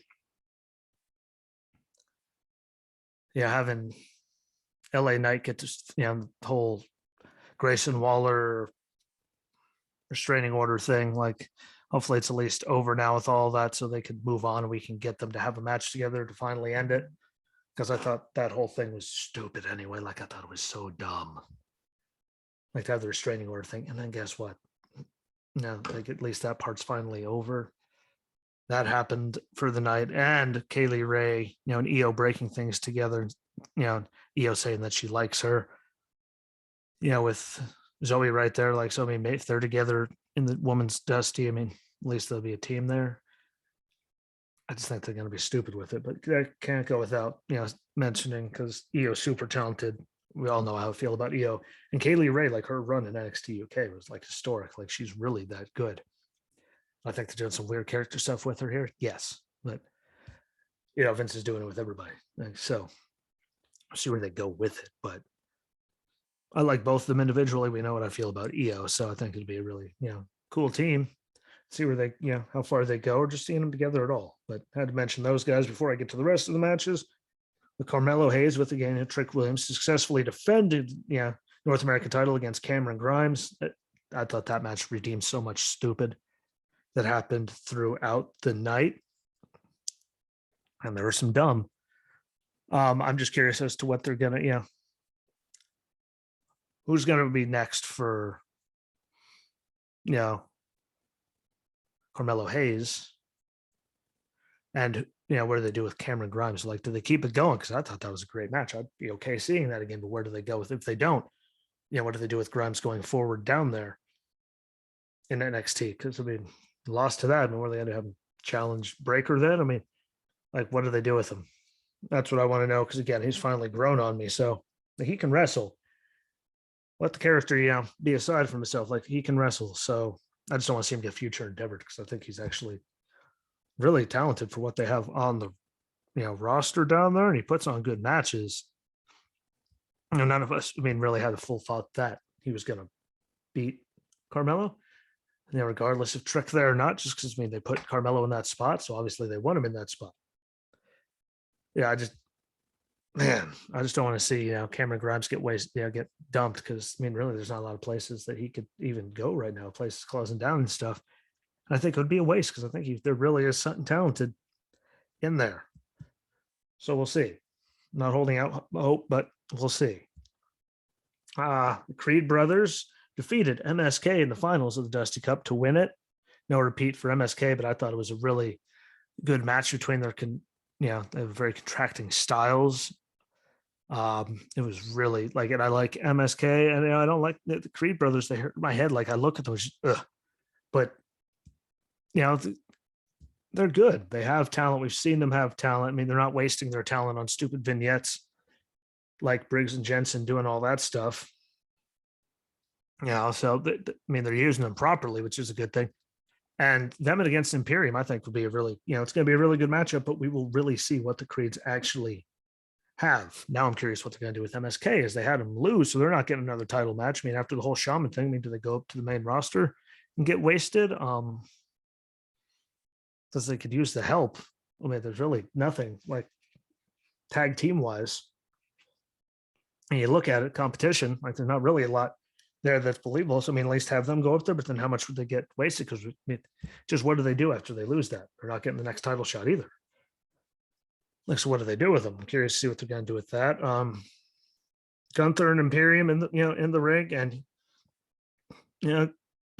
[SPEAKER 1] having LA Knight get to, the whole Grayson Waller restraining order thing, like hopefully it's at least over now with all that, so they can move on and we can get them to have a match together to finally end it. Because I thought that whole thing was stupid anyway. Like I thought it was so dumb. Like to have the restraining order thing, and then guess what? Like at least that part's finally over. That happened for the night, and Kaylee Ray, and Io breaking things together. Io saying that she likes her. With Zoe right there, like so. I mean, if they're together in the women's Dusty, I mean, at least there'll be a team there. I just think they're going to be stupid with it, but I can't go without mentioning because Io's super talented. We all know how I feel about Io and Kaylee Ray. Like her run in NXT UK was like historic. Like she's really that good. I think they're doing some weird character stuff with her here. Yes, but Vince is doing it with everybody. So I'll see where they go with it. But I like both of them individually. We know what I feel about Io, so I think it'd be a really cool team. See where they how far they go, or just seeing them together at all. But I had to mention those guys before I get to the rest of the matches. The Carmelo Hayes with again Trick Williams successfully defended North American title against Cameron Grimes. I thought that match redeemed so much stupid that happened throughout the night, and there was some dumb. I'm just curious as to what they're gonna who's gonna be next for Carmelo Hayes, and what do they do with Cameron Grimes? Like, do they keep it going? Because I thought that was a great match. I'd be okay seeing that again, but where do they go with it? If they don't, what do they do with Grimes going forward down there in NXT? Because I mean, lost to that, and where they had to have him challenge Breaker then. I mean, like, what do they do with him? That's what I want to know. Because again, he's finally grown on me, so he can wrestle. Let the character, be aside from himself. Like he can wrestle. So I just don't want to see him get future endeavored because I think he's actually really talented for what they have on the roster down there, and he puts on good matches. None of us, really had a full thought that he was going to beat Carmelo. Regardless of Trick there or not, just because they put Carmelo in that spot, so obviously they want him in that spot. I just don't want to see Cameron Grimes get get dumped because really there's not a lot of places that he could even go right now. Places closing down and stuff. I think it would be a waste because I think there really is something talented in there. So we'll see. Not holding out hope, but we'll see. The Creed brothers defeated MSK in the finals of the Dusty Cup to win it. No repeat for MSK, but I thought it was a really good match between their, they have very contracting styles. It was really like it. I like MSK, and I don't like the Creed brothers. They hurt my head. Like I look at those, but they're good. They have talent. We've seen them have talent. They're not wasting their talent on stupid vignettes like Briggs and Jensen doing all that stuff. So they're using them properly, which is a good thing. And them against Imperium, I think, will be a really, it's going to be a really good matchup, but we will really see what the Creeds actually have. Now I'm curious what they're going to do with MSK, as they had them lose, so they're not getting another title match. After the whole Shaman thing, do they go up to the main roster and get wasted? Because they could use the help. There's really nothing like tag team wise. And you look at it, competition, like there's not really a lot there that's believable. So at least have them go up there, but then how much would they get wasted? Because just what do they do after they lose that? They're not getting the next title shot either. Like, so what do they do with them? I'm curious to see what they're going to do with that. Gunther and Imperium in the ring, and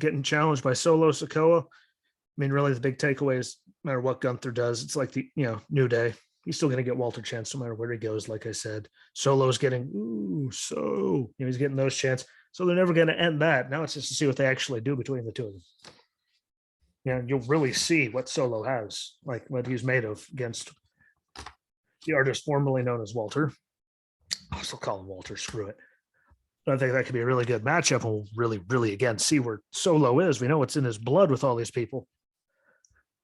[SPEAKER 1] getting challenged by Solo Sikoa. Really the big takeaway is no matter what Gunther does, it's like the New Day. He's still going to get Walter chants no matter where he goes. Like I said, Solo's getting he's getting those chants. So they're never going to end that. Now it's just to see what they actually do between the two of them. You'll really see what Solo has, like what he's made of against the artist formerly known as Walter. I'll still call him Walter. Screw it. But I think that could be a really good matchup, and we'll really, really again see where Solo is. We know what's in his blood with all these people.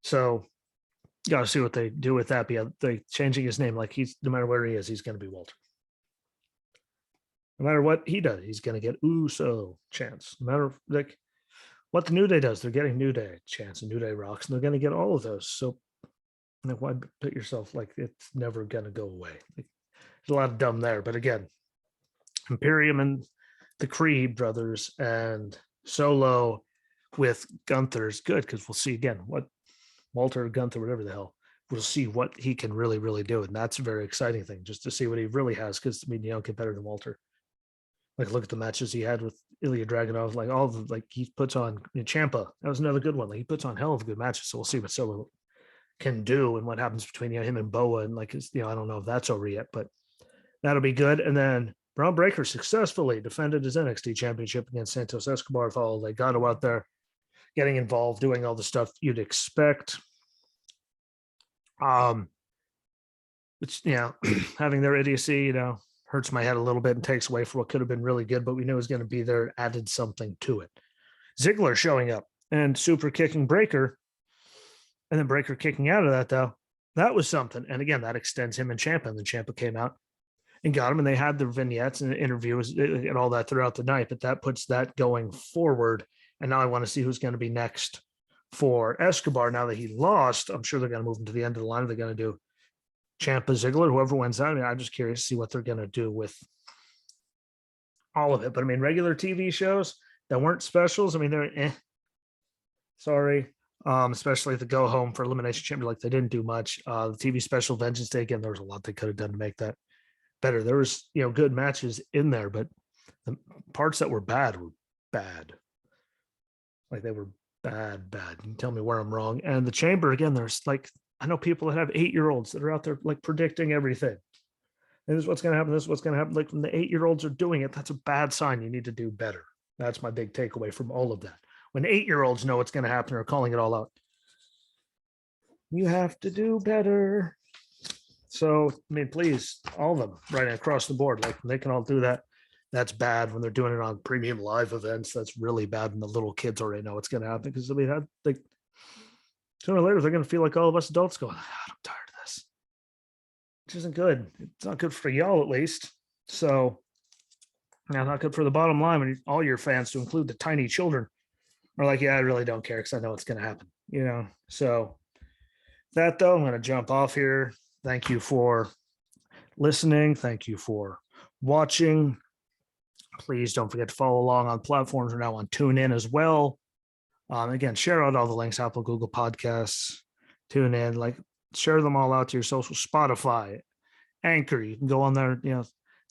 [SPEAKER 1] So got to see what they do with that. But they changing his name, like he's no matter where he is, he's going to be Walter. No matter what he does, he's going to get Uso chance. No matter like what the New Day does, they're getting New Day chance and New Day rocks, and they're going to get all of those. So like, why put yourself like it's never going to go away? Like, there's a lot of dumb there, but again, Imperium and the Creed brothers and Solo with Gunther's good because we'll see again what Walter or Gunther, whatever the hell, we'll see what he can really, really do. And that's a very exciting thing just to see what he really has. Because I mean, you don't get better than Walter. Like, look at the matches he had with Ilya Dragunov, like all the like he puts on Ciampa. That was another good one. Like he puts on hell of good matches. So we'll see what Solo can do and what happens between him and Boa. And like, I don't know if that's over yet, but that'll be good. And then Braun Breaker successfully defended his NXT championship against Santos Escobar. All they got out there, getting involved, doing all the stuff you'd expect. Which, having their idiocy, hurts my head a little bit and takes away from what could have been really good, but we knew it was going to be there, added something to it. Ziggler showing up and super kicking Breaker, and then Breaker kicking out of that, though. That was something. And again, that extends him and Ciampa. And then Ciampa came out and got him, and they had their vignettes and interviews and all that throughout the night, but that puts that going forward. And now I want to see who's going to be next for Escobar. Now that he lost, I'm sure they're going to move him to the end of the line. They're going to do Ciampa, Ziggler, whoever wins out. I mean, I'm just curious to see what they're going to do with all of it. But I mean, regular TV shows that weren't specials, I mean, they're sorry. Especially the go home for Elimination Chamber, like they didn't do much. The TV special Vengeance Day, again, there was a lot they could have done to make that better. There was, good matches in there, but the parts that were bad. Like they were bad. You can tell me where I'm wrong. And the Chamber, again, there's like, I know people that have 8-year-olds that are out there like predicting everything. And this is what's going to happen. This is what's going to happen. Like when the 8-year-olds are doing it, that's a bad sign. You need to do better. That's my big takeaway from all of that. When 8-year-olds know what's going to happen or calling it all out, you have to do better. So, I mean, please, all of them right across the board, like they can all do that. That's bad when they're doing it on premium live events. That's really bad when the little kids already know what's going to happen. Because I mean, like sooner or later, they're going to feel like all of us adults going, I'm tired of this. Which isn't good. It's not good for y'all, at least. So, not good for the bottom line when all your fans, to include the tiny children, are like, I really don't care because I know what's going to happen. So that though, I'm going to jump off here. Thank you for listening. Thank you for watching. Please don't forget to follow along on platforms. We're now on TuneIn as well. Again, share out all the links, Apple, Google Podcasts, TuneIn, like share them all out to your social, Spotify, Anchor. You can go on there,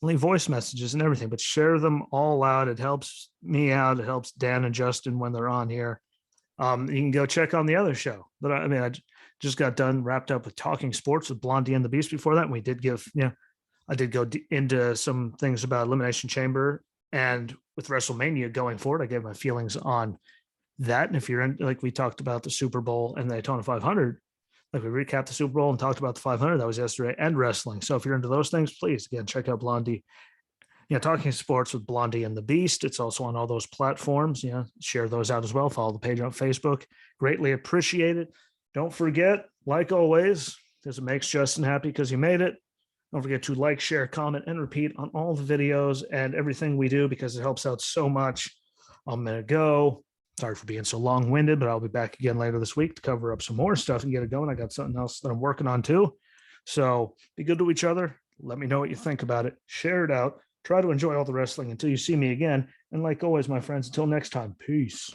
[SPEAKER 1] leave voice messages and everything, but share them all out. It helps me out. It helps Dan and Justin when they're on here. You can go check on the other show. But I just got done wrapped up with Talking Sports with Blondie and the Beast before that. And we did give, I did go into some things about Elimination Chamber and with WrestleMania going forward. I gave my feelings on that. And if you're in, like we talked about the Super Bowl and the Daytona 500, like we recapped the Super Bowl and talked about the 500 that was yesterday and wrestling. So if you're into those things, please again check out Blondie. Talking Sports with Blondie and the Beast. It's also on all those platforms. Share those out as well. Follow the page on Facebook. Greatly appreciate it. Don't forget, like always, because it makes Justin happy because you made it. Don't forget to like, share, comment, and repeat on all the videos and everything we do because it helps out so much. I'm going to go. Sorry for being so long-winded, but I'll be back again later this week to cover up some more stuff and get it going. I got something else that I'm working on too. So be good to each other. Let me know what you think about it. Share it out. Try to enjoy all the wrestling until you see me again. And like always, my friends, until next time, peace.